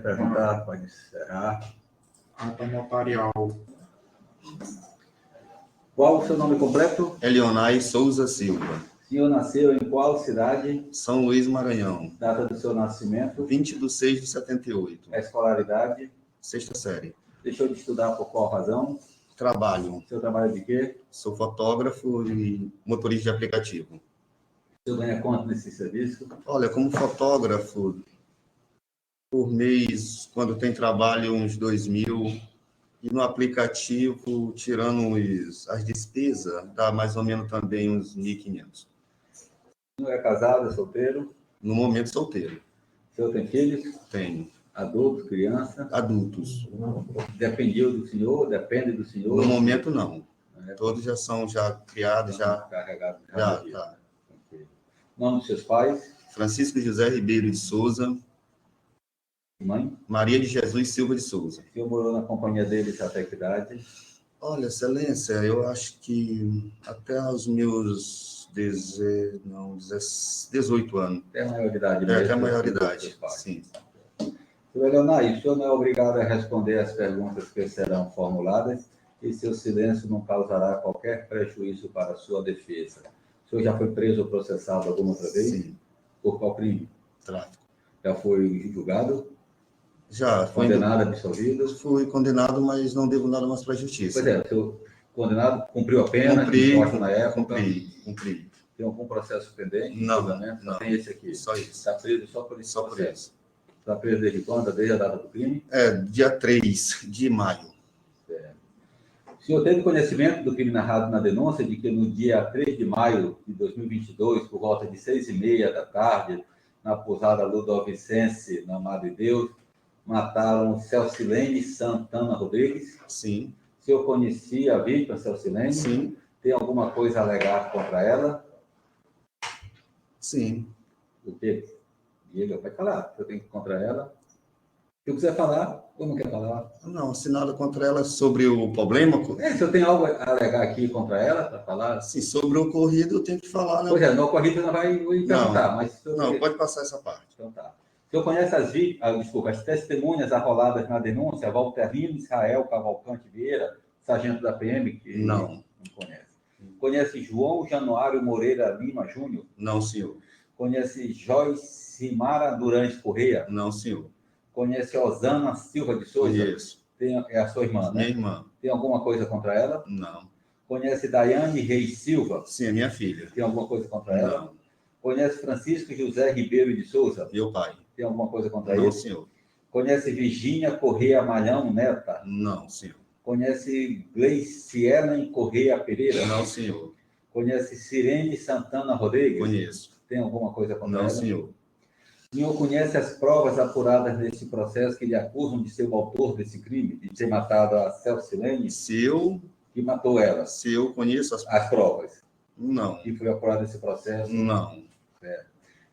perguntar, pode encerrar. Ata notarial. Qual o seu nome completo? Elionai Souza Silva. O senhor nasceu em qual cidade? São Luís, Maranhão. Data do seu nascimento? 20/6/78. A escolaridade? 6ª série. Deixou de estudar por qual razão? Trabalho. Seu trabalho de quê? Sou fotógrafo e motorista de aplicativo. O senhor ganha quanto nesse serviço? Olha, como fotógrafo, por mês, quando tem trabalho, uns 2.000. E no aplicativo, tirando as despesas, dá mais ou menos também uns 1.500. O senhor é casado, é solteiro? No momento, solteiro. O senhor tem filhos? Tenho. Adultos, criança? Adultos. Dependiam do senhor? Depende do senhor? No momento, não. É. Todos já são criados, já. Carregados. Já, tá. Okay. Nome dos seus pais? Francisco José Ribeiro de Souza. Mãe? Maria de Jesus Silva de Souza. O senhor morou na companhia deles até que idade? Olha, excelência, eu acho que até os meus 18 anos. Até a maioridade Até mesmo. a maioridade, sim. Senhor Leonardo, o senhor não é obrigado a responder às perguntas que serão formuladas e seu silêncio não causará qualquer prejuízo para a sua defesa. O senhor já foi preso ou processado alguma outra vez? Sim. Por qual crime? Tráfico. Já foi julgado? Já. Condenado, absolvido? Fui condenado, mas não devo nada mais para a justiça. Pois é, o senhor condenado cumpriu a pena? Na época? Cumpri. Tem algum processo pendente? Não. Não tem esse aqui? Só isso. Está preso só por esse processo? Só preso. Está preso desde quando? Desde a data do crime? Dia 3 de maio. O senhor teve conhecimento do crime narrado na denúncia de que no dia 3 de maio de 2022, por volta de 6h30 da tarde, na pousada Ludovicense, na Madre Deus, mataram Celcilene Santana Rodrigues? Sim. O senhor conhecia a vítima, Celcilene? Sim. Tem alguma coisa a alegar contra ela? Sim. O quê? Diga, pode falar. Eu tenho que ir contra ela. Se eu quiser falar, ou não quer falar? Não, se nada contra ela sobre o problema. Se eu tenho algo a alegar aqui contra ela, para falar? Sim, sobre o ocorrido eu tenho que falar, né? Pois é, no ocorrido não vai perguntar, mas... Não, pode passar essa parte. Então tá. O senhor conhece as testemunhas arroladas na denúncia, Valterino Israel Cavalcante Vieira, sargento da PM, que não conhece. Conhece João Januário Moreira Lima Júnior? Não, senhor. Conhece Joyce Mara Durante Correia? Não, senhor. Conhece Osana Silva de Souza? Conheço. É a sua irmã, né? Minha irmã. Tem alguma coisa contra ela? Não. Conhece Daiane Reis Silva? Sim, é minha filha. Tem alguma coisa contra ela? Não. Conhece Francisco José Ribeiro de Souza? Meu pai. Tem alguma coisa contra ele? Não, senhor. Conhece Virgínia Correia Malhão Neta? Não, senhor. Conhece Gleicielen Correia Pereira? Não, senhor. Conhece Sirene Santana Rodrigues? Conheço. Tem alguma coisa contra ela? Não, senhor. O senhor conhece as provas apuradas nesse processo que lhe acusam de ser o autor desse crime, de ter matado a Celcilene? Que matou ela? Se eu conheço as provas? Não. Que foi apurado esse processo? Não.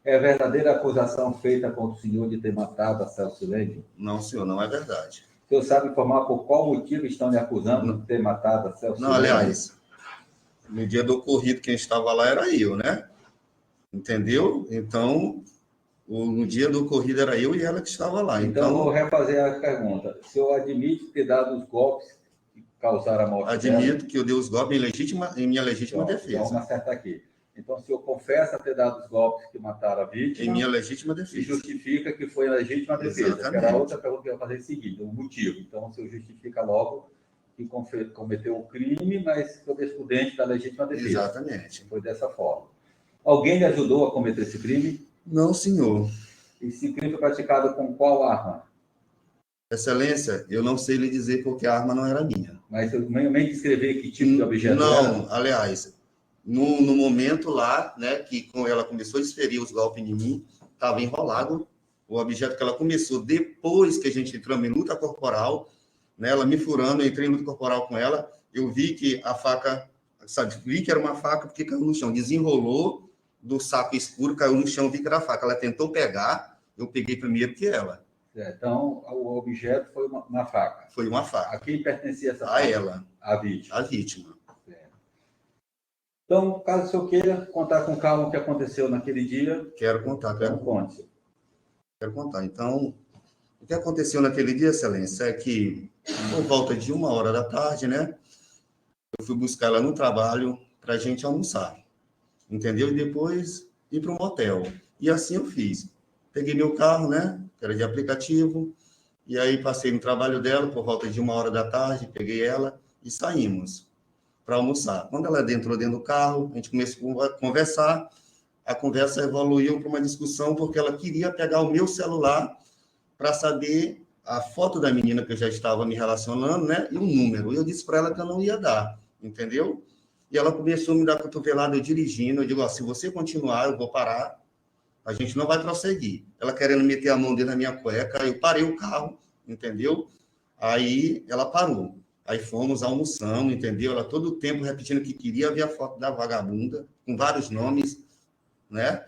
É verdadeira a acusação feita contra o senhor de ter matado a Celcilene? Não, senhor, não é verdade. O senhor sabe informar por qual motivo estão lhe acusando de ter matado a Celcilene? Não, aliás, no dia do ocorrido, quem estava lá era eu, né? Entendeu? Então, no dia do ocorrido era eu e ela que estava lá. Então, vou refazer a pergunta. O senhor admite ter dado os golpes que causaram a morte dela? Admito que eu dei os golpes em minha legítima defesa. Então, vamos acertar aqui. Então, o senhor confessa ter dado os golpes que mataram a vítima? Em minha legítima defesa. E justifica que foi a legítima defesa. Exatamente. Que era a outra pergunta que eu ia fazer o seguinte, o motivo. Então, o senhor justifica logo que cometeu o crime, mas foi excludente da legítima defesa. Exatamente. Foi dessa forma. Alguém lhe ajudou a cometer esse crime? Não, senhor. Esse crime foi praticado com qual arma? Excelência, eu não sei lhe dizer porque a arma não era minha. Mas eu nem descrever que tipo de objeto era? Não, aliás, no momento lá, né, que ela começou a desferir os golpes em mim, estava enrolado o objeto que ela começou depois que a gente entrou em luta corporal, né, ela me furando, eu entrei em luta corporal com ela, eu vi que a faca, vi que era uma faca porque caiu no chão, desenrolou do saco escuro, caiu no chão, vi que era faca. Ela tentou pegar, eu peguei primeiro que ela. Então, o objeto foi uma faca. Foi uma faca. A quem pertencia essa faca? A ela. A vítima. A vítima. Então, caso o senhor queira contar com calma o que aconteceu naquele dia... Quero contar. Então, conte. Quero contar. Então, O que aconteceu naquele dia, Excelência, é que, por volta de 1 hora da tarde, né, eu fui buscar ela no trabalho para a gente almoçar, entendeu? E depois ir para um motel. E assim eu fiz. Peguei meu carro, né, que era de aplicativo, e aí passei no trabalho dela por volta de 1 hora da tarde, peguei ela e saímos para almoçar. Quando ela entrou dentro do carro, a gente começou a conversar, a conversa evoluiu para uma discussão porque ela queria pegar o meu celular para saber a foto da menina que eu já estava me relacionando, né, e o número. E eu disse para ela que eu não ia dar, entendeu? E ela começou a me dar cotovelada, eu dirigindo, eu digo, ó, se você continuar, eu vou parar, a gente não vai prosseguir. Ela querendo meter a mão dentro da minha cueca, eu parei o carro, entendeu? Aí ela parou. Aí fomos, almoçamos, entendeu? Ela todo o tempo repetindo que queria ver a foto da vagabunda, com vários nomes, né?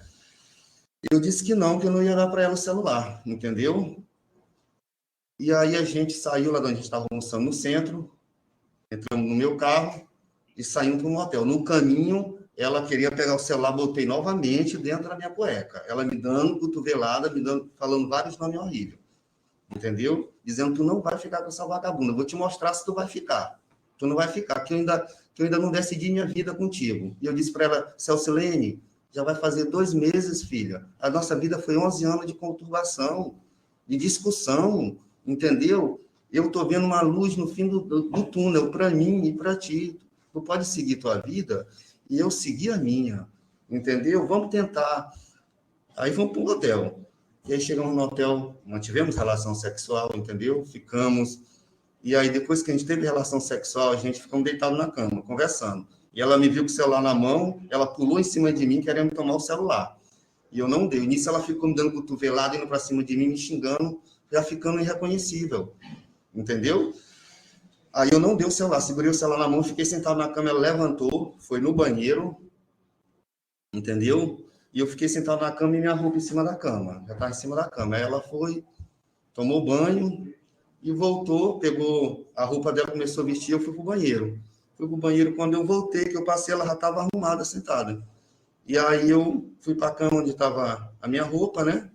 Eu disse que eu não ia dar para ela o celular, entendeu? E aí a gente saiu lá de onde a gente estava almoçando no centro, entramos no meu carro e saímos para um motel. No caminho, ela queria pegar o celular, botei novamente dentro da minha cueca. Ela me dando cotovelada, me dando, falando vários nomes horríveis, entendeu? Dizendo, tu não vai ficar com essa vagabunda, eu vou te mostrar se tu vai ficar. Tu não vai ficar, que eu ainda não decidi minha vida contigo. E eu disse para ela, Celcilene, já vai fazer 2 meses, filha. A nossa vida foi 11 anos de conturbação, de discussão, entendeu? Eu estou vendo uma luz no fim do túnel para mim e para ti. Tu pode seguir tua vida e eu seguir a minha, entendeu? Vamos tentar. Aí vamos para o hotel. E aí chegamos no hotel, mantivemos relação sexual, entendeu? Ficamos. E aí depois que a gente teve relação sexual, a gente ficou deitado na cama, conversando. E ela me viu com o celular na mão, ela pulou em cima de mim, querendo tomar o celular. E eu não dei. Nisso ela ficou me dando cotovelada, indo para cima de mim, me xingando, já ficando irreconhecível, entendeu? Aí eu não dei o celular, segurei o celular na mão, fiquei sentado na cama, ela levantou, foi no banheiro, entendeu? E eu fiquei sentado na cama e minha roupa em cima da cama, já estava em cima da cama. Aí ela foi, tomou banho e voltou, pegou a roupa dela, começou a vestir, eu fui para o banheiro. Fui para o banheiro, quando eu voltei, que eu passei, ela já estava arrumada, sentada. E aí eu fui para a cama onde estava a minha roupa, né?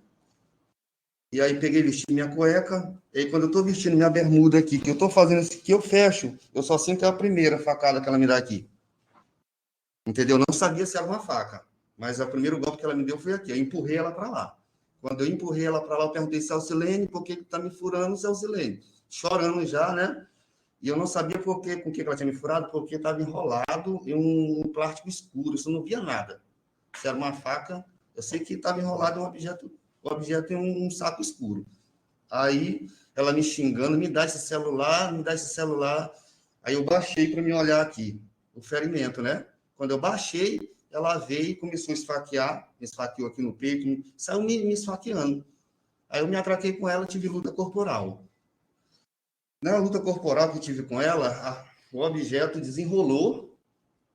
E aí peguei, vesti minha cueca, e aí quando eu estou vestindo minha bermuda aqui, que eu estou fazendo isso aqui, eu fecho, eu só sinto a primeira facada que ela me dá aqui. Entendeu? Eu não sabia se era uma faca, mas o primeiro golpe que ela me deu foi aqui, eu empurrei ela para lá. Quando eu empurrei ela para lá, eu perguntei, Celcilene, por que está me furando, Celcilene? Chorando já, né? E eu não sabia com que ela tinha me furado, porque estava enrolado em um plástico escuro, isso eu não via nada. Se era uma faca, eu sei que estava enrolado em um objeto em um saco escuro. Aí ela me xingando, me dá esse celular, me dá esse celular. Aí eu baixei para me olhar aqui, o ferimento, né? Quando eu baixei, ela veio e começou a esfaquear, me esfaqueou aqui no peito, saiu me esfaqueando. Aí eu me atraquei com ela, tive luta corporal. Na luta corporal que tive com ela, o objeto desenrolou,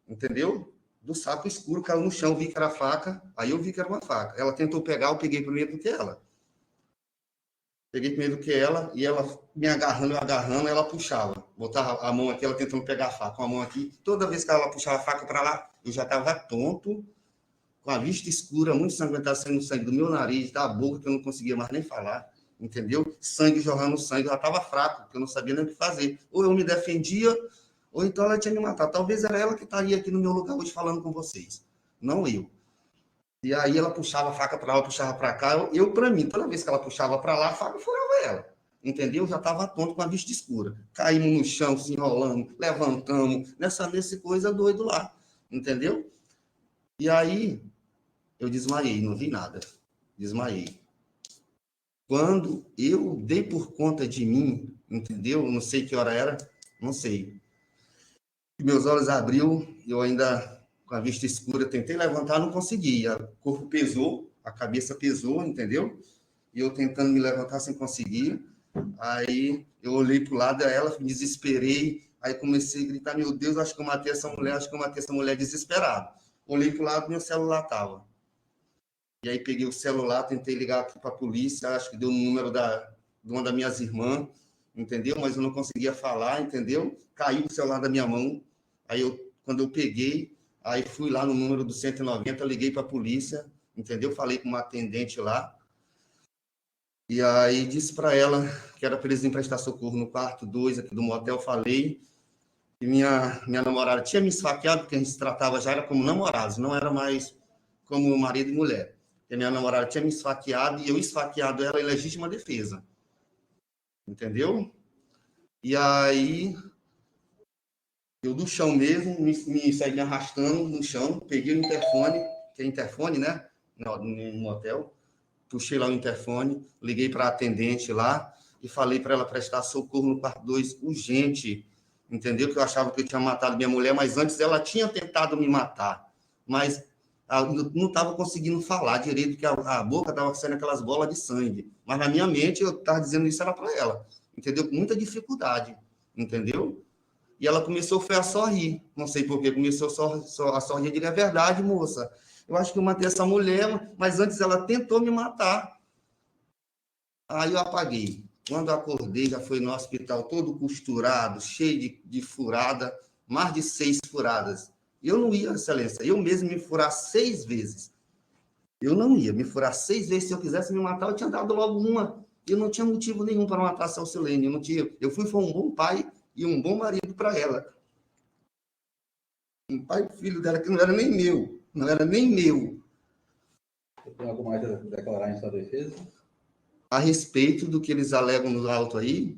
entendeu? Do saco escuro, caiu no chão, vi que era faca, aí eu vi que era uma faca. Ela tentou pegar, eu peguei primeiro do que ela. Peguei primeiro do que ela, e ela me agarrando, ela puxava. Botava a mão aqui, ela tentando pegar a faca, com a mão aqui. Toda vez que ela puxava a faca para lá, eu já estava tonto, com a vista escura, muito sanguentado, saindo sangue do meu nariz, da boca, que eu não conseguia mais nem falar, entendeu? Sangue jorrando sangue, eu já estava fraco, porque eu não sabia nem o que fazer. Ou eu me defendia, ou então ela tinha me matado. Talvez era ela que estaria aqui no meu lugar hoje falando com vocês, não eu. E aí ela puxava a faca para lá, puxava para cá. Eu para mim, toda vez que ela puxava para lá, a faca furava ela. Entendeu? Eu já estava tonto com a vista escura. Caímos no chão, se enrolando, levantamos, nessa coisa doido lá. Entendeu? E aí eu desmaiei, não vi nada. Desmaiei. Quando eu dei por conta de mim, entendeu? Não sei que hora era, não sei. Meus olhos abriu, eu ainda com a vista escura tentei levantar, não conseguia. O corpo pesou, a cabeça pesou, entendeu? E eu tentando me levantar sem conseguir. Aí eu olhei para o lado dela, me desesperei. Aí comecei a gritar: meu Deus, acho que eu matei essa mulher desesperado. Olhei para o lado, meu celular estava. E aí peguei o celular, tentei ligar aqui para a polícia, acho que deu o número de uma das minhas irmãs, entendeu? Mas eu não conseguia falar, entendeu? Caiu o celular da minha mão. Aí quando eu peguei, aí fui lá no número do 190, liguei para a polícia, entendeu? Falei com uma atendente lá. E aí disse para ela que era para eles irem prestar socorro no quarto 2 aqui do motel, falei. E minha namorada tinha me esfaqueado, porque a gente se tratava já era como namorados, não era mais como marido e mulher. E minha namorada tinha me esfaqueado e eu esfaqueado ela em legítima defesa. Entendeu? E aí, eu do chão mesmo, me saí me arrastando no chão, peguei o interfone, que é interfone, né? No motel. Puxei lá o interfone, liguei para a atendente lá e falei para ela prestar socorro no quarto 2 urgente. Entendeu? Que eu achava que eu tinha matado minha mulher, mas antes ela tinha tentado me matar. Mas não estava conseguindo falar direito, que a boca estava saindo aquelas bolas de sangue. Mas na minha mente eu estava dizendo isso era para ela. Entendeu? Com muita dificuldade. Entendeu? E ela começou a sorrir. Não sei por que começou a sorrir. Eu digo, é verdade, moça. Eu acho que eu matei essa mulher, mas antes ela tentou me matar. Aí eu apaguei. Quando eu acordei, já foi no hospital todo costurado, cheio de furada, mais de 6 furadas. Eu não ia, excelência, eu mesmo me furar 6 vezes. Eu não ia me furar 6 vezes. Se eu quisesse me matar, eu tinha dado logo uma. Eu não tinha motivo nenhum para matar a Celsilene. Eu fui foi um bom pai e um bom marido para ela. Um pai e filho dela que não era nem meu. Não era nem meu. Você tem algo mais a declarar em sua defesa? A respeito do que eles alegam no auto aí,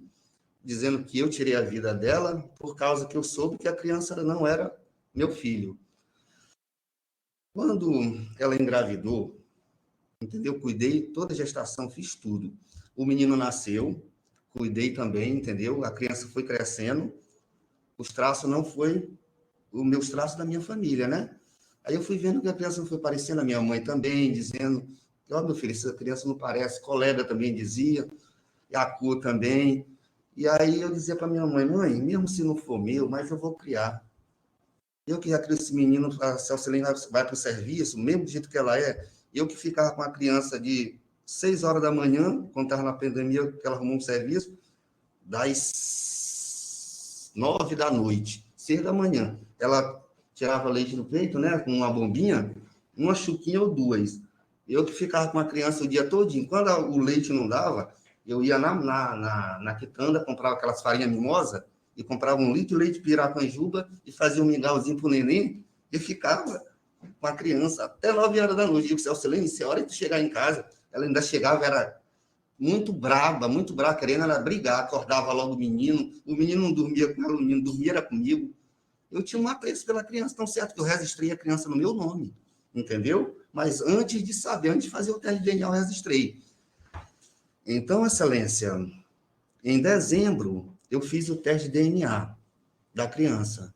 dizendo que eu tirei a vida dela por causa que eu soube que a criança não era meu filho. Quando ela engravidou, entendeu? Cuidei toda a gestação, fiz tudo. O menino nasceu, cuidei também, entendeu? A criança foi crescendo. Os traços não foi os meus traços da minha família, né? Aí eu fui vendo que a criança não foi parecendo, a minha mãe também, dizendo, ó, meu filho, essa criança não parece, colega também dizia, e a cor também. E aí eu dizia para minha mãe, mesmo se não for meu, mas eu vou criar. Eu que já crio esse menino, a Celcelene vai para o serviço, mesmo do jeito que ela é, eu que ficava com a criança de 6 horas da manhã, quando estava na pandemia, que ela arrumou um serviço, das 9 da noite, 6 da manhã. Ela tirava leite do peito, né, com uma bombinha, uma chuquinha ou duas. Eu que ficava com a criança o dia todinho. Quando o leite não dava, eu ia na quitanda, comprava aquelas farinhas mimosa, e comprava 1 litro de leite piracanjuba e fazia um mingauzinho pro neném, e ficava com a criança até 9 horas da noite. Eu disse, Celcelene, se é hora de tu chegar em casa, ela ainda chegava, era muito braba, querendo ela brigar, acordava logo o menino não dormia com ela, o menino dormia era comigo. Eu tinha um apreço pela criança, tão certo que eu registrei a criança no meu nome, entendeu? Mas antes de saber, antes de fazer o teste de DNA, eu registrei. Então, excelência, em dezembro, eu fiz o teste de DNA da criança.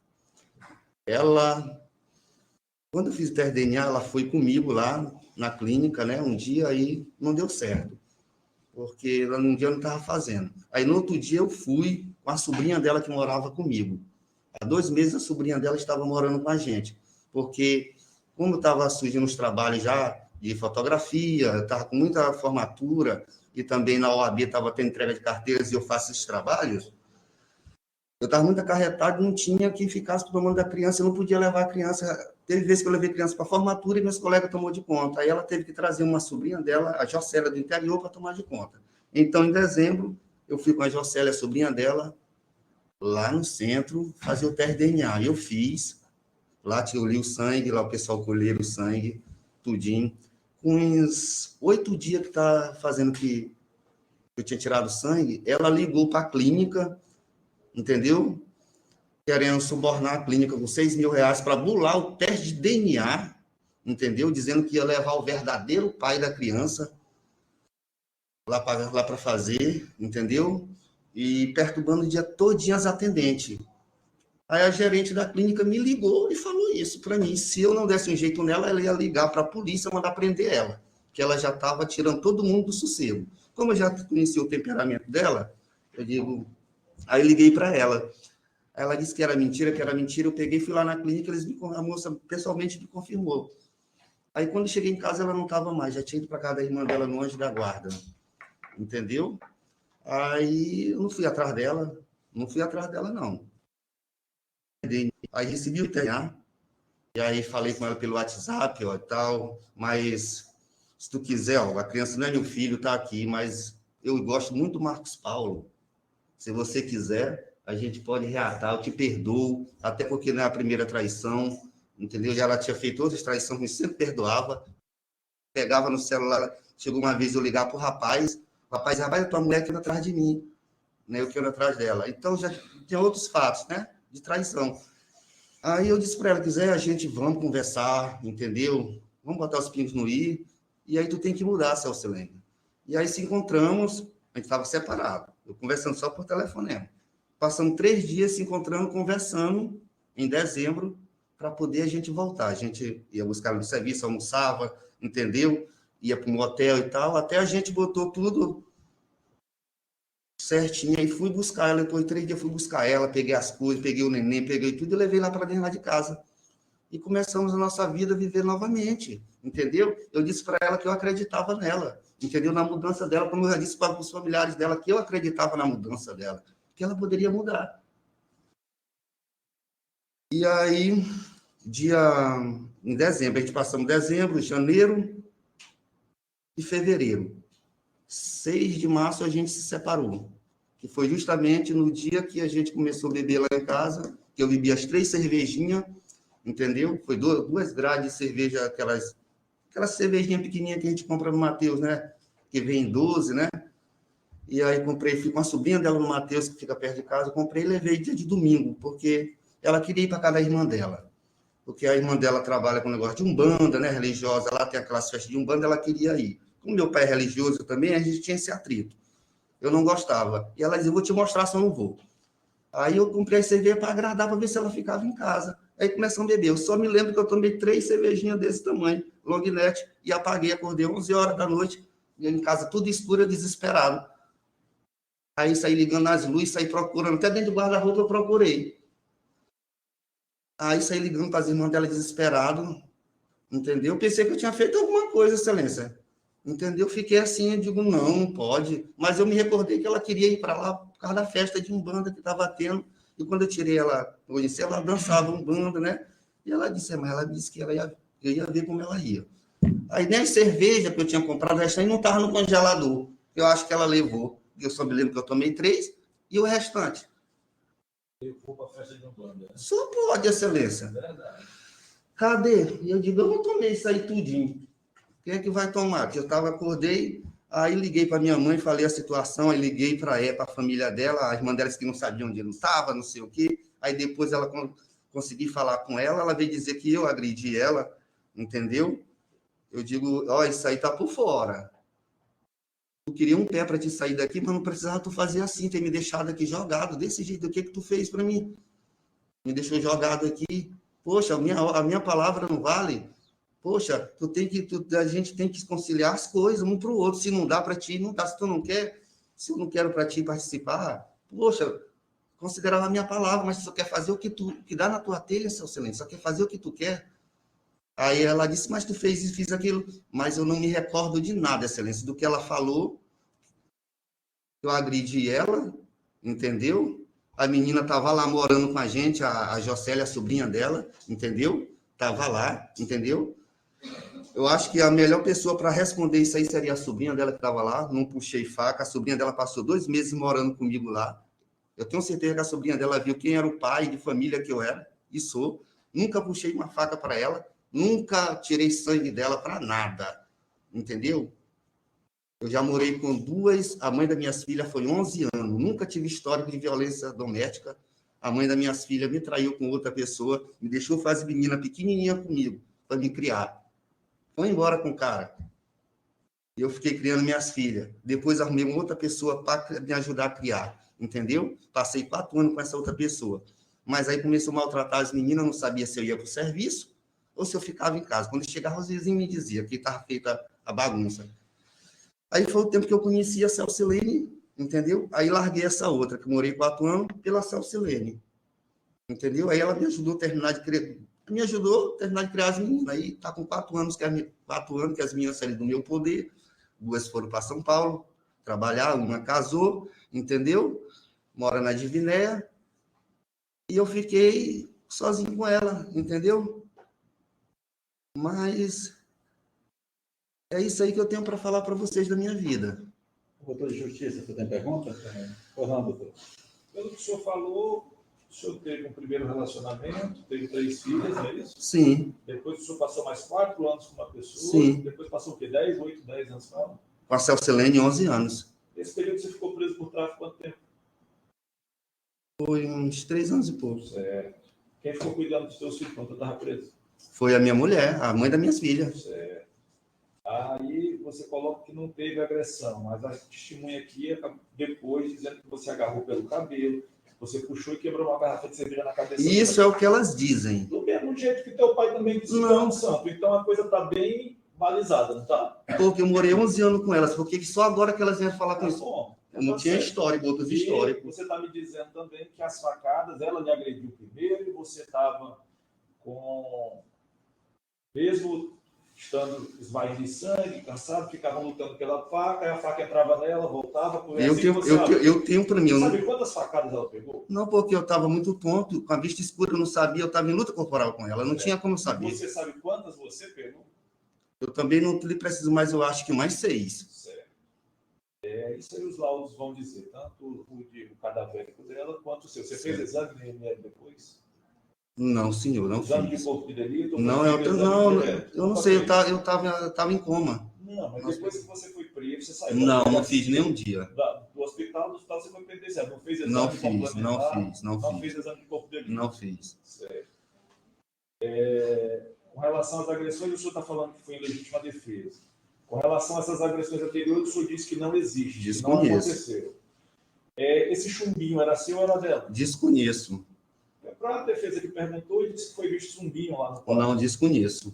Quando eu fiz o teste de DNA, ela foi comigo lá na clínica, né, um dia, aí não deu certo, porque num dia eu não estava fazendo. Aí, no outro dia, eu fui com a sobrinha dela que morava comigo. Há 2 meses, a sobrinha dela estava morando com a gente, porque, como eu estava surgindo os trabalhos já de fotografia, estava com muita formatura, e também na OAB estava tendo entrega de carteiras e eu faço esses trabalhos, eu estava muito acarretado, não tinha quem ficasse tomando da criança, eu não podia levar a criança. Teve vezes que eu levei a criança para a formatura e meus colegas tomou de conta. Aí ela teve que trazer uma sobrinha dela, a Jocélia do interior, para tomar de conta. Então, em dezembro, eu fui com a Jocélia, a sobrinha dela, lá no centro, fazer o teste de DNA. Eu fiz, lá tirei o sangue, lá o pessoal colheram o sangue, tudinho. Com uns 8 dias que está fazendo que eu tinha tirado o sangue, ela ligou para a clínica, entendeu? Querendo subornar a clínica com R$6.000 para bular o teste de DNA, entendeu? Dizendo que ia levar o verdadeiro pai da criança lá para fazer, entendeu? E perturbando o dia todinho as atendentes. Aí a gerente da clínica me ligou e falou isso para mim. Se eu não desse um jeito nela, ela ia ligar para a polícia e mandar prender ela, que ela já estava tirando todo mundo do sossego. Como eu já conhecia o temperamento dela, eu digo... Aí eu liguei para ela. Ela disse que era mentira. Eu peguei, fui lá na clínica, a moça pessoalmente me confirmou. Aí, quando cheguei em casa, ela não estava mais, já tinha ido para casa da irmã dela no Anjo da Guarda, entendeu? Aí, eu não fui atrás dela, não. Aí, recebi o DNA, e aí falei com ela pelo WhatsApp, ó, e tal, mas se tu quiser, ó, a criança não é meu filho, tá aqui, mas eu gosto muito do Marcos Paulo. Se você quiser, a gente pode reatar, eu te perdoo, até porque não é a primeira traição, entendeu? Já ela tinha feito outras traições, me sempre perdoava. Pegava no celular, chegou uma vez eu ligar para o rapaz, a tua mulher que anda atrás de mim, né? Eu que ando atrás dela. Então, já tinha outros fatos, né? De traição. Aí eu disse para ela, quiser, a gente vamos conversar, entendeu? Vamos botar os pingos no i, e aí tu tem que mudar, Celsilene. E aí se encontramos, a gente estava separado, eu conversando só por telefonema. Passamos 3 dias se encontrando, conversando, em dezembro, para poder a gente voltar. A gente ia buscar no serviço, almoçava, entendeu? Ia para um hotel e tal, até a gente botou tudo certinho, aí fui buscar ela, depois de 3 dias fui buscar ela, peguei as coisas, peguei o neném, peguei tudo e levei lá para dentro lá de casa. E começamos a nossa vida a viver novamente, entendeu? Eu disse para ela que eu acreditava nela, entendeu? Na mudança dela, como eu já disse para os familiares dela, que eu acreditava na mudança dela, que ela poderia mudar. E aí, em dezembro, a gente passamos dezembro, janeiro e fevereiro. 6 de março a gente se separou, que foi justamente no dia que a gente começou a beber lá em casa, que eu bebi as 3 cervejinhas, entendeu? Foi 2 grades de cerveja, aquelas cervejinhas pequenininhas que a gente compra no Mateus, né? Que vem em 12, né? E aí fui com a sobrinha dela no Mateus, que fica perto de casa, comprei e levei dia de domingo, porque ela queria ir para casa da irmã dela. Porque a irmã dela trabalha com negócio de umbanda, né? Religiosa, lá tem aquelas festas de umbanda, ela queria ir. Como meu pai é religioso também, a gente tinha esse atrito. Eu não gostava. E ela dizia, vou te mostrar se eu não vou. Aí eu comprei a cerveja para agradar, para ver se ela ficava em casa. Aí começamos a beber. Eu só me lembro que eu tomei 3 cervejinhas desse tamanho, long neck, e apaguei, acordei 11 horas da noite, e em casa tudo escuro, desesperado. Aí saí ligando as luzes, saí procurando, até dentro do guarda-roupa eu procurei. Aí saí ligando para as irmãs dela desesperado, entendeu? Pensei que eu tinha feito alguma coisa, excelência. Entendeu? Fiquei assim, eu digo, não pode. Mas eu me recordei que ela queria ir para lá por causa da festa de umbanda que estava tendo. E quando eu tirei ela, conheci, ela dançava umbanda, né? E ela disse, mas ela disse que eu ia ver como ela ia. Aí nem a cerveja que eu tinha comprado, o restante não estava no congelador. Eu acho que ela levou. Eu só me lembro que eu tomei 3 e o restante. Eu vou para a festa de umbanda. Só pode, excelência. Verdade. Cadê? E eu digo, eu não tomei isso aí tudinho. Quem é que vai tomar? Porque eu acordei, aí liguei para minha mãe, falei a situação, aí liguei para a família dela, as irmãs delas que não sabiam onde eu estava, não sei o quê. Aí depois ela consegui falar com ela, ela veio dizer que eu agredi ela, entendeu? Eu digo, ó, isso aí tá por fora. Eu queria um pé para te sair daqui, mas não precisava tu fazer assim, ter me deixado aqui jogado, desse jeito. O que tu fez para mim? Me deixou jogado aqui. Poxa, a minha palavra não vale? Poxa, a gente tem que conciliar as coisas um para o outro. Se não dá para ti, não dá. Se tu não quer, se eu não quero para ti participar, poxa, considerava a minha palavra, mas tu só quer fazer o que dá na tua telha, seu silêncio, só quer fazer o que tu quer. Aí ela disse, mas tu fez isso, fiz aquilo. Mas eu não me recordo de nada, excelência, do que ela falou. Eu agredi ela, entendeu? A menina estava lá morando com a gente, a Jocélia, a sobrinha dela, entendeu? Estava lá, entendeu? Eu acho que a melhor pessoa para responder isso aí seria a sobrinha dela que estava lá. Não puxei faca. A sobrinha dela passou 2 meses morando comigo lá. Eu tenho certeza que a sobrinha dela viu quem era o pai de família que eu era e sou. Nunca puxei uma faca para ela. Nunca tirei sangue dela para nada. Entendeu? Eu já morei com 2. A mãe das minhas filhas foi 11 anos. Nunca tive histórico de violência doméstica. A mãe das minhas filhas me traiu com outra pessoa. Me deixou fazer menina pequenininha comigo para me criar. Foi embora com o cara. E eu fiquei criando minhas filhas. Depois arrumei uma outra pessoa para me ajudar a criar. Entendeu? Passei 4 anos com essa outra pessoa. Mas aí começou a maltratar as meninas, não sabia se eu ia para o serviço ou se eu ficava em casa. Quando chegava, os vizinhos me diziam que estava feita a bagunça. Aí foi o tempo que eu conheci a Celsilene, entendeu? Aí larguei essa outra, que morei 4 anos, pela Celsilene. Entendeu? Aí ela me ajudou a terminar de criar. Me ajudou a terminar de criar as meninas. Aí está com 4 anos, 4 anos que as meninas saíram do meu poder. 2 foram para São Paulo trabalhar, uma casou, entendeu? Mora na Divinéia. E eu fiquei sozinho com ela, entendeu? Mas é isso aí que eu tenho para falar para vocês da minha vida. Doutor de Justiça, você tem pergunta? Não, doutor. Pelo que o senhor falou, o senhor teve um primeiro relacionamento, teve 3 filhas, não é isso? Sim, Depois o senhor passou mais 4 anos com uma pessoa. Sim. Depois passou o quê? 10, 8, 10 anos com ela? com a Celcelene, 11 anos. Nesse período você ficou preso por tráfico quanto tempo? Foi uns 3 anos e pouco. Certo. Quem ficou cuidando dos seus filhos quando eu estava preso? Foi a minha mulher, a mãe das minhas filhas. Certo. Aí você coloca que não teve agressão, mas a testemunha aqui, depois, dizendo que você agarrou pelo cabelo, você puxou e quebrou uma garrafa de cerveja na cabeça dela. Isso é o que elas dizem. Do mesmo jeito que teu pai também disse que é um santo. Então a coisa está bem balizada, não está? Porque eu morei 11 anos com elas, porque só agora que elas vieram falar com Tá isso. bom. Eu não tinha histórico, outros E históricos. você está me dizendo também que as facadas, ela lhe agrediu primeiro e você estava com... Mesmo estando esvaindo de sangue, cansado, ficavam lutando pela faca, aí a faca entrava nela, voltava... Por Eu tenho para mim. Eu sabe quantas facadas ela pegou? não, porque eu estava muito tonto, com a vista escura, eu não sabia, eu estava em luta corporal com ela, não tinha como saber. Você sabe quantas você pegou? Eu também não lhe preciso, mas eu acho que mais 6. Certo. Isso aí os laudos vão dizer, tanto o cadavérico dela quanto o seu. Você fez exame de IML depois? Não, senhor, não Exame fiz. de corpo de delito? Não, eu não sei, eu tava em coma. Não, mas depois que você foi preso, você saiu. Não fiz nenhum dia. Do hospital você foi penitenciário. Não fez exame Não de fiz. Não fez exame de corpo de delito. Não fiz. Certo. Com relação às agressões, o senhor está falando que foi em legítima defesa. Com relação a essas agressões anteriores, o senhor disse que não existe, que não Desconheço. aconteceu. Esse chumbinho era seu ou era dela? Desconheço. Para a defesa que perguntou, ele disse que foi visto chumbinho lá no quarto. Não, desconheço.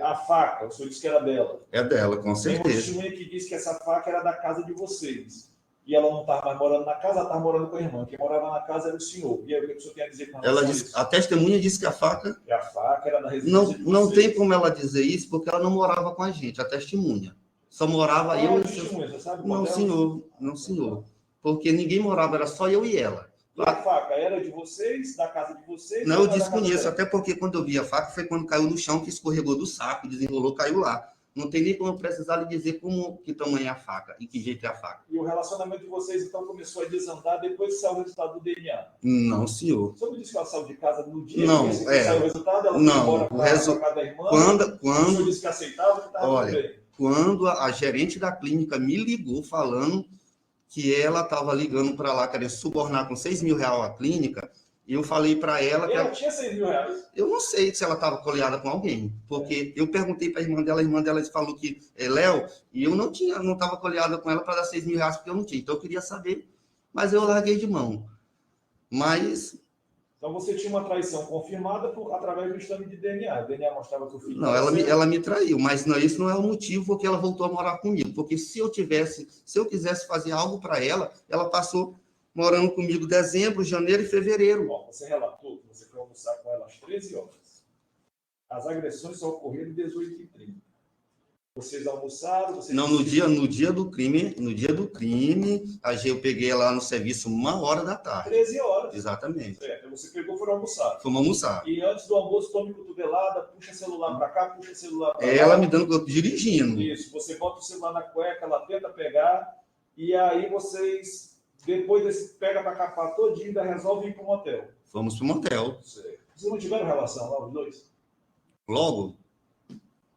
A faca, o senhor disse que era dela. É dela, com Tem uma certeza. testemunha que disse que essa faca era da casa de vocês. E ela não estava mais morando na casa, ela estava morando com a irmã. Quem morava na casa era o senhor. E aí, o que o senhor tem a dizer com relação a isso? A testemunha disse que a faca... A faca era da residência de vocês. Não tem como ela dizer isso, porque ela não morava com a gente, a testemunha. Só morava eu e o testemunha, você sabe Não, qual é? senhor. Não, senhor. Porque ninguém morava, era só eu e ela. E a faca era de vocês, da casa de vocês? Não, ou eu era da casa desconheço, dela? até porque quando eu vi a faca foi quando caiu no chão, que escorregou do saco, desenrolou, caiu lá. Não tem nem como eu precisar lhe dizer que tamanho é a faca e que jeito é a faca. E o relacionamento de vocês, então, começou a desandar depois que saiu o resultado do DNA? Não, senhor. O senhor me disse que ela saiu de casa no dia Não, que saiu o resultado? Ela foi não, embora o para a casa da irmã? O senhor disse que aceitava, que estava tudo bem? Quando a gerente da clínica me ligou falando que ela estava ligando para lá, querendo subornar com R$6.000 a clínica, e eu falei para ela que... Ela tinha R$6.000? Eu não sei se ela estava coleada com alguém, porque eu perguntei para a irmã dela falou que é Léo, e eu não estava coleada com ela para dar R$6.000, porque eu não tinha. Então eu queria saber, mas eu larguei de mão. Mas... Então você tinha uma traição confirmada através do exame de DNA. O DNA mostrava que o filho... Não, ela me traiu, mas não, isso não é o motivo porque ela voltou a morar comigo. Porque se eu quisesse fazer algo para ela, ela passou morando comigo dezembro, janeiro e fevereiro. Bom, você relatou que você foi almoçar com ela às 13 horas. As agressões só ocorreram às 18h30. Vocês almoçaram? Não, no dia do crime, eu peguei ela lá no serviço 1h da tarde. 13 horas. Exatamente. Certo. Você pegou, foram almoçar. Fomos almoçar. E antes do almoço, tome cotovelada, puxa celular para cá, puxa celular para lá. Ela me dando, dirigindo. Isso, você bota o celular na cueca, ela tenta pegar, e aí vocês, depois desse pega para capar todinho, ainda resolve ir para um motel. Fomos para o motel. Certo. Vocês não tiveram relação lá, os dois? Logo?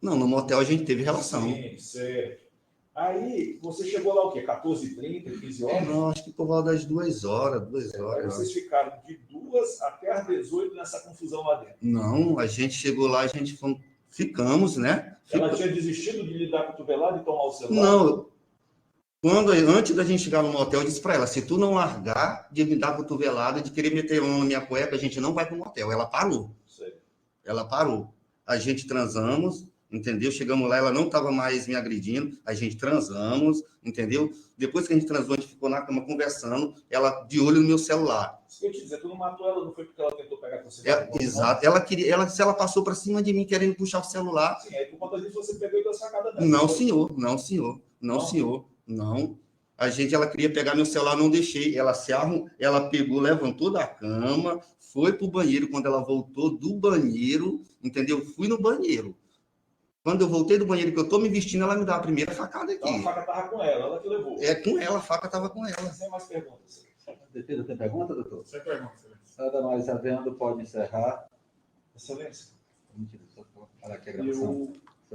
Não, no motel a gente teve relação. Sim, certo. Aí, você chegou lá o quê? 14h30, 15 horas? Não, acho que por volta das 2 horas. Aí vocês ficaram de 2 até as 18 nessa confusão lá dentro. Não, a gente chegou lá, ficamos, né? Ela tinha desistido de lhe dar cotovelada e tomar o celular? Não. Antes da gente chegar no motel, eu disse para ela, se tu não largar de me dar cotovelada, de querer meter mão na minha cueca, a gente não vai para o motel. Ela parou. Sei. Ela parou. A gente transamos, entendeu? Chegamos lá, ela não estava mais me agredindo, a gente transamos, entendeu? Depois que a gente transou, a gente ficou na cama conversando, ela de olho no meu celular. Se eu te dizer, tu não matou ela, não foi porque ela tentou pegar com você? Exato. Ela passou para cima de mim querendo puxar o celular. Sim, aí por conta disso você pegou e deu sacada dela. Não, senhor. Não. Ela queria pegar meu celular, não deixei. Ela pegou, levantou da cama, foi pro banheiro. Quando ela voltou do banheiro, entendeu? Fui no banheiro. Quando eu voltei do banheiro, que eu tô me vestindo, ela me dá a primeira facada Então a aqui. faca estava com ela que levou. É com ela, a faca estava com ela. Sem mais perguntas. A defesa tem pergunta, doutor? Sem pergunta, excelência. Senhora Damares havendo, pode encerrar. Excelência. Mentira, só para parar aqui a gravação. Eu